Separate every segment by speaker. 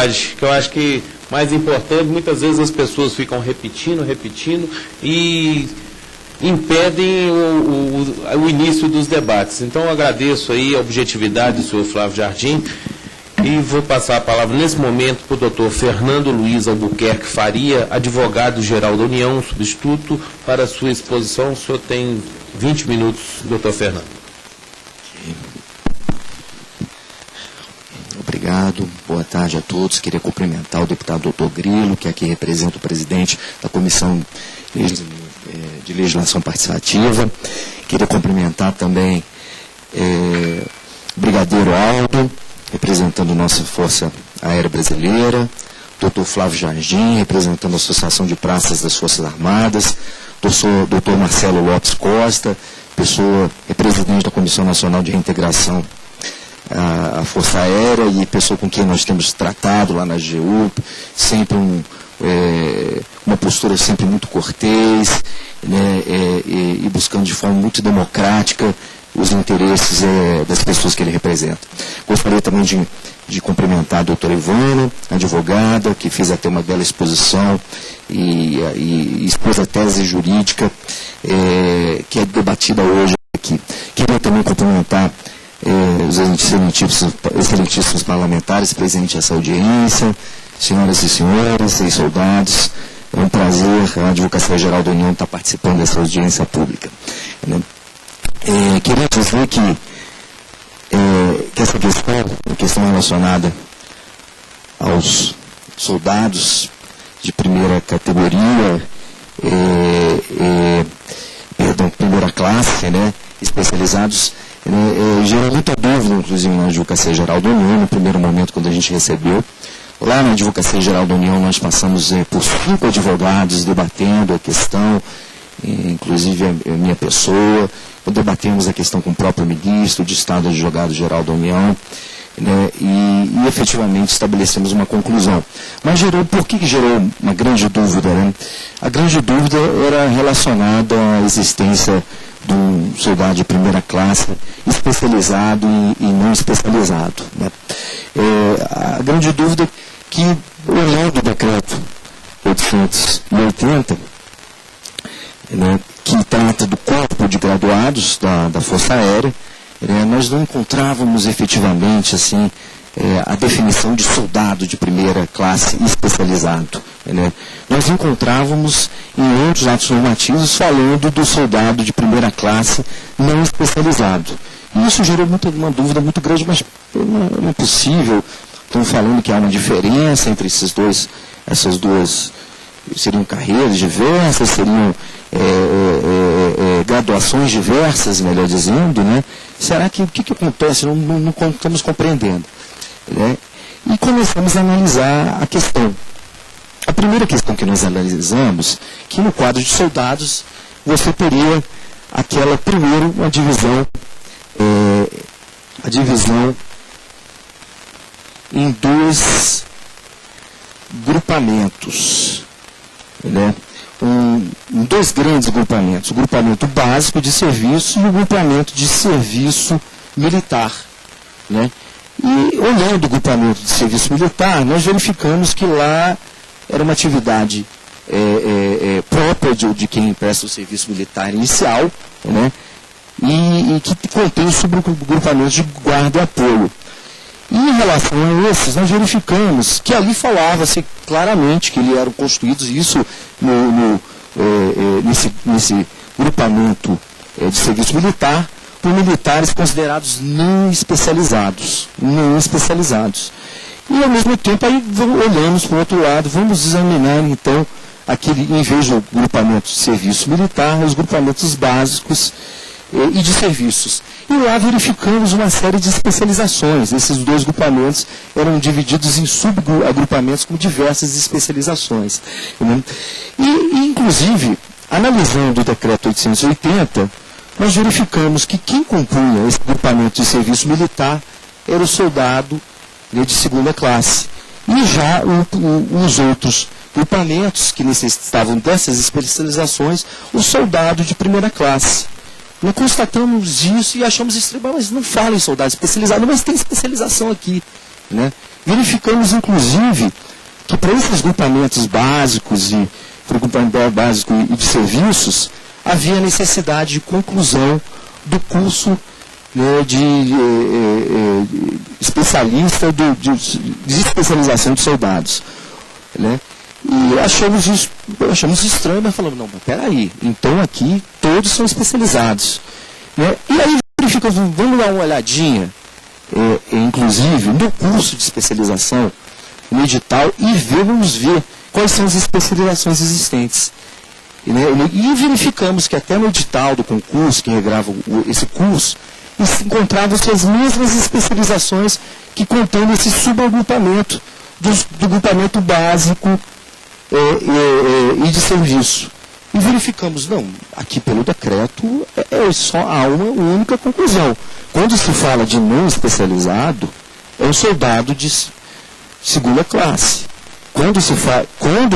Speaker 1: objetividade, que eu acho que mais importante. Muitas vezes as pessoas ficam repetindo e impedem o início dos debates. Então eu agradeço aí a objetividade do senhor Flávio Jardim e vou passar a palavra nesse momento para o doutor Fernando Luiz Albuquerque Faria, advogado-geral da União, substituto, para a sua exposição. O senhor tem 20 minutos, doutor Fernando.
Speaker 2: Obrigado, boa tarde a todos. Queria cumprimentar o deputado doutor Grilo, que aqui representa o presidente da Comissão de Legislação Participativa. Queria cumprimentar também o brigadeiro Aldo, representando nossa Força Aérea Brasileira, doutor Flávio Jardim, representando a Associação de Praças das Forças Armadas, doutor Marcelo Lopes Costa, pessoa presidente da Comissão Nacional de Reintegração à Força Aérea e pessoa com quem nós temos tratado lá na AGU, sempre uma postura sempre muito cortês, né, e buscando de forma muito democrática os interesses das pessoas que ele representa. Gostaria também de cumprimentar a doutora Ivana, advogada, que fez até uma bela exposição e expôs a tese jurídica que é debatida hoje aqui. Queria também cumprimentar os excelentíssimos parlamentares presentes nessa audiência, senhoras e senhores, ex-soldados. É um prazer a Advocacia Geral da União estar participando dessa audiência pública. Queria dizer que essa questão relacionada aos soldados de primeira categoria, primeira classe, né, especializados, gerou muita dúvida, inclusive na Advocacia Geral da União, no primeiro momento, quando a gente recebeu. Lá na Advocacia Geral da União, nós passamos por 5 advogados debatendo a questão, inclusive a minha pessoa. Debatemos a questão com o próprio ministro de Estado, advogado-geral da União, né, e efetivamente estabelecemos uma conclusão. Mas por que gerou uma grande dúvida? Né? A grande dúvida era relacionada à existência de um soldado de primeira classe especializado e não especializado. Né? A grande dúvida é que, olhando o decreto 880, né, que trata do corpo de graduados da Força Aérea, nós não encontrávamos efetivamente assim, a definição de soldado de primeira classe especializado. Né? Nós encontrávamos em outros atos normativos falando do soldado de primeira classe não especializado. E isso gerou uma dúvida muito grande, mas não é possível. Estão falando que há uma diferença entre essas duas seriam carreiras diversas, seriam graduações diversas, melhor dizendo, né? Será que o que acontece? Não estamos compreendendo. Né? E começamos a analisar a questão. A primeira questão que nós analisamos, que no quadro de soldados, você teria a divisão em 2 grupamentos, né? Em 2 grandes grupamentos, o grupamento básico de serviço e o grupamento de serviço militar. Né? E olhando o grupamento de serviço militar, nós verificamos que lá era uma atividade própria de quem presta o serviço militar inicial, né? e que contém o subgrupamento de guarda e apoio. E em relação a esses, nós verificamos que ali falava-se claramente que eles eram constituídos, isso nesse grupamento de serviço militar, por militares considerados não especializados. E ao mesmo tempo, aí olhamos para o outro lado, vamos examinar então, em vez do grupamento de serviço militar, os grupamentos básicos e de serviços. E lá verificamos uma série de especializações. Esses 2 grupamentos eram divididos em subagrupamentos com diversas especializações. Né? E, inclusive, analisando o decreto 880, nós verificamos que quem compunha esse grupamento de serviço militar era o soldado, né, de segunda classe. E já os outros grupamentos que necessitavam dessas especializações, o soldado de primeira classe. Nós constatamos isso e achamos estranho, mas não fala em soldado especializado, mas tem especialização aqui. né? Verificamos, inclusive, que para esses grupamentos básicos e para o grupamento básico e de serviços, havia necessidade de conclusão do curso, né, de especialista de especialização de soldados, né? E achamos estranho, mas falamos, não, mas peraí, então aqui todos são especializados, né? E aí verificamos, vamos dar uma olhadinha, inclusive, no curso de especialização, no edital, e vamos ver quais são as especializações existentes. E verificamos que até no edital do concurso, que regrava esse curso, encontravam-se as mesmas especializações que contém esse subagrupamento do grupamento básico e de serviço. E verificamos, não, aqui pelo decreto só há uma única conclusão. Quando se fala de não especializado, é um soldado de segunda classe. Quando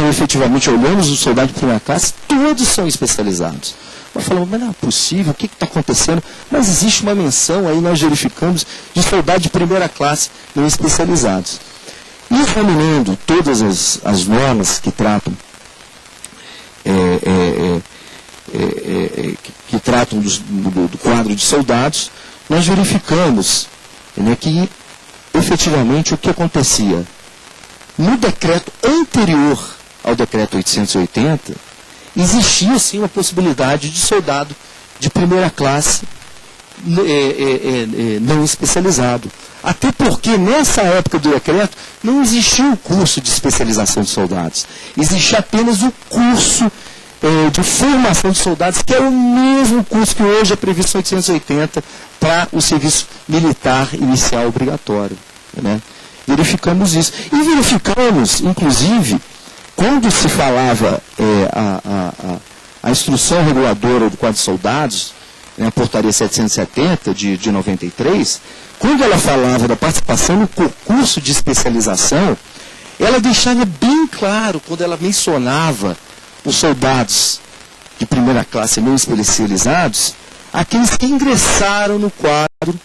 Speaker 2: efetivamente olhamos o soldado de primeira classe, todos são especializados. Nós falamos, mas não é possível, o que está acontecendo? Mas existe uma menção, aí nós verificamos, de soldado de primeira classe não especializados. E examinando todas as normas que tratam do quadro de soldados, nós verificamos, né, que efetivamente o que acontecia no decreto anterior ao decreto 880, existia sim uma possibilidade de soldado de primeira classe não especializado. Até porque nessa época do decreto não existia o curso de especialização de soldados. Existia apenas o curso de formação de soldados, que é o mesmo curso que hoje é previsto em 880 para o serviço militar inicial obrigatório, né? Verificamos isso. E verificamos, inclusive, quando se falava a instrução reguladora do quadro de soldados, né, a portaria 770 de 93, quando ela falava da participação no concurso de especialização, ela deixava bem claro, quando ela mencionava os soldados de primeira classe não especializados, aqueles que ingressaram no quadro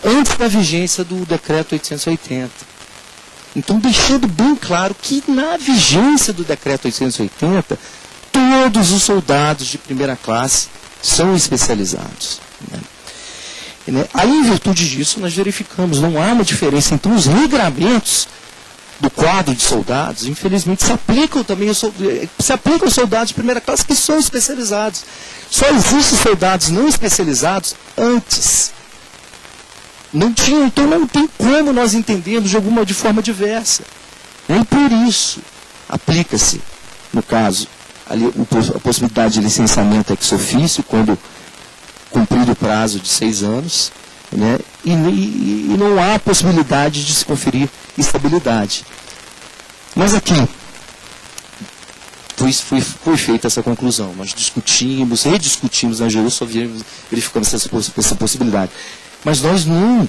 Speaker 2: antes da vigência do decreto 880. Então, deixando bem claro que na vigência do decreto 880, todos os soldados de primeira classe são especializados, né? Aí, em virtude disso, nós verificamos, não há uma diferença. Então, os regramentos do quadro de soldados, infelizmente, se aplicam também aos soldados de primeira classe que são especializados. Só existem soldados não especializados antes. Não tinha, então não tem como nós entendermos de forma diversa. E por isso, aplica-se, no caso, ali, a possibilidade de licenciamento ex officio, quando cumprido o prazo de 6 anos, né? E não há possibilidade de se conferir estabilidade. Mas aqui foi feita essa conclusão. Nós discutimos, rediscutimos na GU, só verificamos essa possibilidade. Mas nós não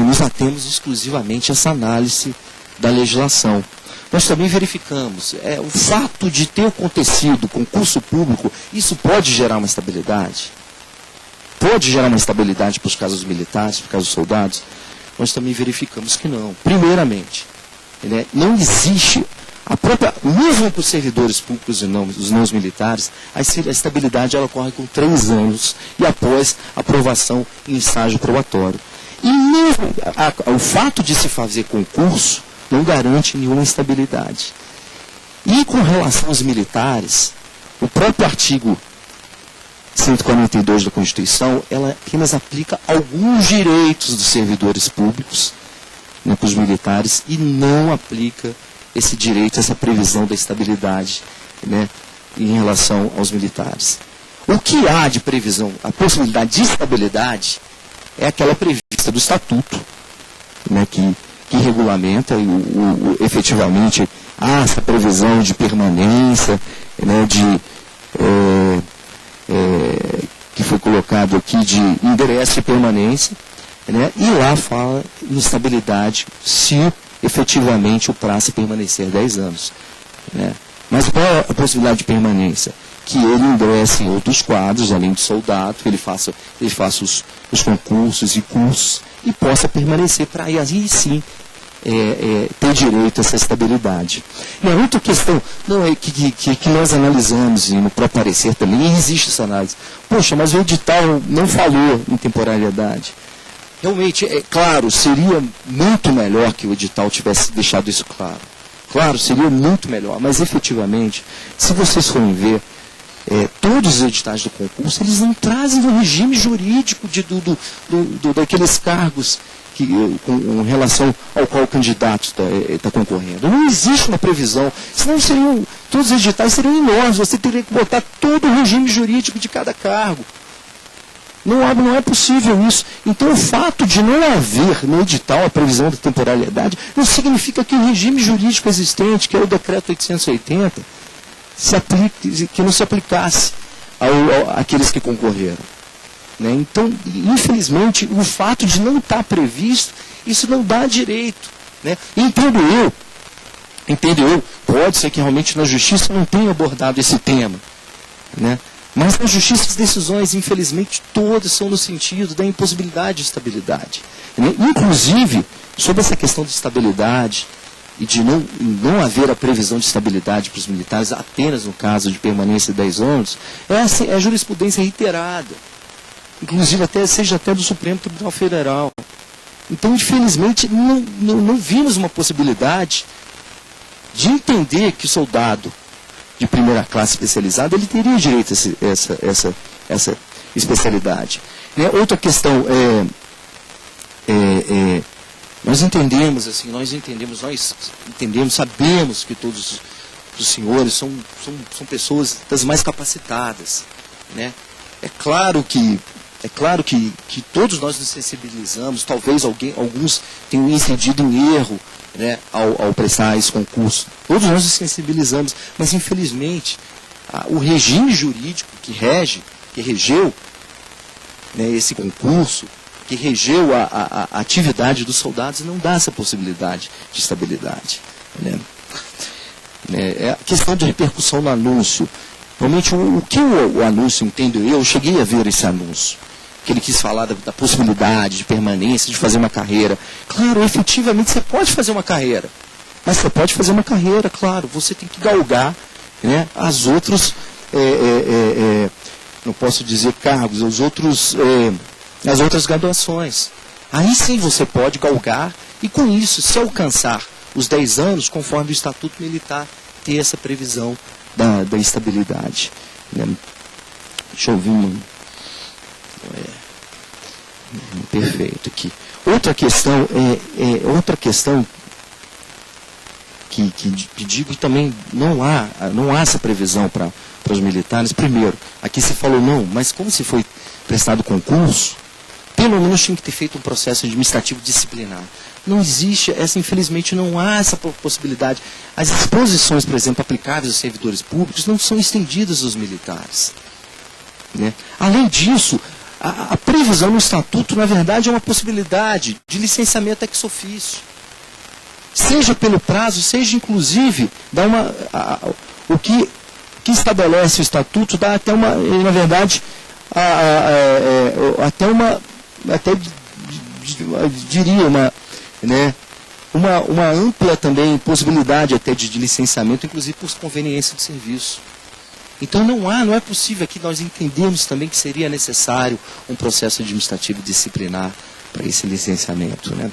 Speaker 2: nos atemos exclusivamente a essa análise da legislação. Nós também verificamos, o fato de ter acontecido concurso público, isso pode gerar uma estabilidade? Pode gerar uma estabilidade para os casos militares, para os casos soldados? Nós também verificamos que não. Primeiramente, né, não existe, mesmo para os servidores públicos e os não militares, a estabilidade ela ocorre com 3 anos e após aprovação em estágio probatório. E mesmo o fato de se fazer concurso não garante nenhuma estabilidade. E com relação aos militares, o próprio artigo 142 da Constituição, ela apenas aplica alguns direitos dos servidores públicos, né, para os militares, e não aplica esse direito, essa previsão da estabilidade, né, em relação aos militares. O que há de previsão, a possibilidade de estabilidade, é aquela prevista do Estatuto, né, que regulamenta efetivamente essa previsão de permanência, né, que foi colocado aqui de ingresso e permanência, né, e lá fala em estabilidade se efetivamente o prazo permanecer 10 anos. Né. Mas qual é a possibilidade de permanência? Que ele ingresse em outros quadros, além de soldado, que ele faça os concursos e cursos e possa permanecer para aí sim ter direito a essa estabilidade. E a outra questão não é que nós analisamos, e no próprio parecer também existe essa análise. Poxa, mas o edital não falou em temporalidade. Realmente, é claro, seria muito melhor que o edital tivesse deixado isso claro. Claro, seria muito melhor, mas efetivamente, se vocês forem ver, todos os editais do concurso, eles não trazem o regime jurídico daqueles cargos com relação ao qual o candidato está concorrendo. Não existe uma previsão, senão todos os editais seriam enormes, você teria que botar todo o regime jurídico de cada cargo. Não é possível isso. Então, o fato de não haver no edital a previsão da temporalidade não significa que o regime jurídico existente, que é o decreto 880, que não se aplicasse àqueles que concorreram. Né? Então, infelizmente, o fato de não estar previsto, isso não dá direito. Né? Entendo eu, pode ser que realmente na justiça não tenha abordado esse tema. Né? Mas na justiça as decisões, infelizmente, todas são no sentido da impossibilidade de estabilidade. Né? Inclusive, sobre essa questão de estabilidade e de não haver a previsão de estabilidade para os militares apenas no caso de permanência de 10 anos, é a jurisprudência reiterada. Inclusive seja até do Supremo Tribunal Federal. Então, infelizmente, não vimos uma possibilidade de entender que o soldado de primeira classe especializada, ele teria direito a essa especialidade. Né? Outra questão nós entendemos, sabemos que todos os senhores são pessoas das mais capacitadas. Né? É claro que todos nós nos sensibilizamos, talvez alguns tenham incidido em erro, né, ao prestar esse concurso. Todos nós nos sensibilizamos, mas infelizmente o regime jurídico que regeu, né, esse concurso, que regeu a atividade dos soldados, não dá essa possibilidade de estabilidade. Né? É a questão de repercussão no anúncio. Realmente, o que o anúncio, entendo eu cheguei a ver esse anúncio, que ele quis falar da possibilidade de permanência, de fazer uma carreira. Claro, efetivamente você pode fazer uma carreira, mas você pode fazer uma carreira, claro, você tem que galgar, né, as outras, não posso dizer cargos, as outras graduações. Aí sim você pode galgar e com isso, se alcançar os 10 anos, conforme o Estatuto Militar, ter essa previsão da estabilidade. Né? Deixa eu ver perfeito aqui. Outra questão que digo também não há essa previsão para os militares. Primeiro, aqui se falou não, mas como se foi prestado concurso, pelo menos tinha que ter feito um processo administrativo disciplinar. Não existe, infelizmente não há essa possibilidade. As disposições, por exemplo, aplicáveis aos servidores públicos não são estendidas aos militares. Né? Além disso, a previsão no Estatuto, na verdade, é uma possibilidade de licenciamento ex officio. Seja pelo prazo, seja inclusive, o que estabelece o Estatuto dá até uma, na verdade, diria uma ampla também possibilidade até de licenciamento, inclusive por conveniência de serviço. Então não é possível que nós entendemos também que seria necessário um processo administrativo disciplinar para esse licenciamento. Né?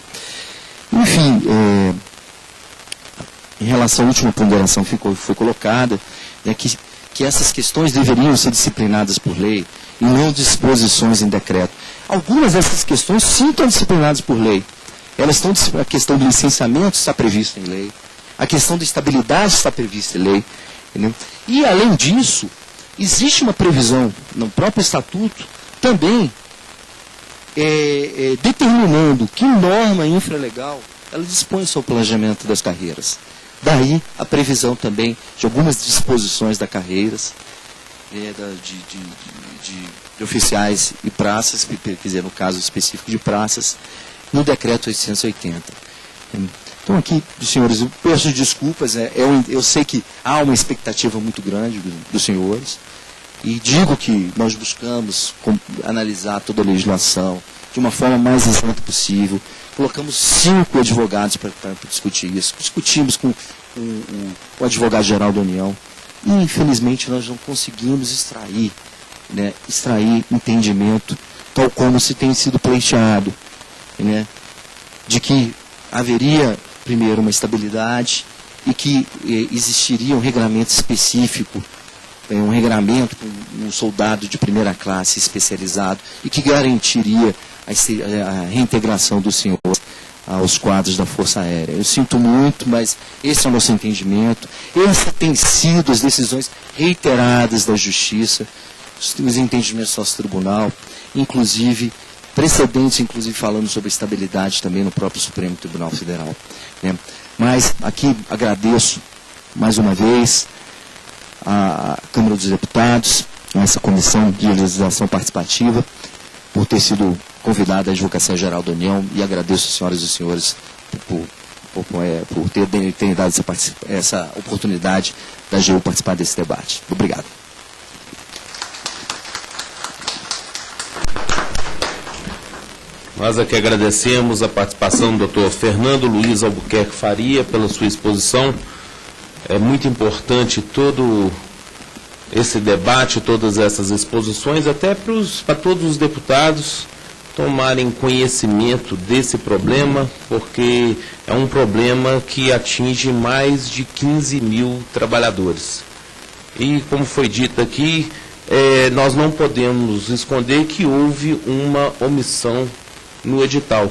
Speaker 2: Enfim, em relação à última ponderação que foi colocada, né, que essas questões deveriam ser disciplinadas por lei e não disposições em decreto. Algumas dessas questões sim estão disciplinadas por lei. A questão do licenciamento está prevista em lei. A questão da estabilidade está prevista em lei. Entendeu? E, além disso, existe uma previsão no próprio Estatuto também determinando que norma infralegal ela dispõe sobre o planejamento das carreiras. Daí a previsão também de algumas disposições das carreiras, de oficiais e praças, quer dizer, no caso específico de praças, no decreto 880. Então aqui, senhores, eu peço desculpas, eu sei que há uma expectativa muito grande dos senhores, e digo que nós buscamos analisar toda a legislação de uma forma mais exata possível, colocamos 5 advogados para discutir isso. Discutimos com o advogado-geral da União e, infelizmente, nós não conseguimos extrair entendimento, tal como se tem sido pleiteado, né, de que haveria, primeiro, uma estabilidade e que existiria um regramento específico, um regramento com um soldado de primeira classe especializado e que garantiria a reintegração do senhor aos quadros da Força Aérea. Eu sinto muito, mas esse é o nosso entendimento. Essas têm sido as decisões reiteradas da Justiça, os entendimentos do nosso tribunal, inclusive precedentes, inclusive falando sobre estabilidade também no próprio Supremo Tribunal Federal, né? Mas aqui agradeço mais uma vez a Câmara dos Deputados, essa Comissão de Legislação Participativa, por ter sido convidada à Advocacia Geral da União, e agradeço às senhoras e senhores por terem dado essa oportunidade da AGU participar desse debate. Obrigado.
Speaker 1: Nós aqui agradecemos a participação do Dr. Fernando Luiz Albuquerque Faria pela sua exposição. É muito importante todo esse debate, todas essas exposições, até para todos os deputados tomarem conhecimento desse problema, porque é um problema que atinge mais de 15 mil trabalhadores. E, como foi dito aqui, nós não podemos esconder que houve uma omissão no edital.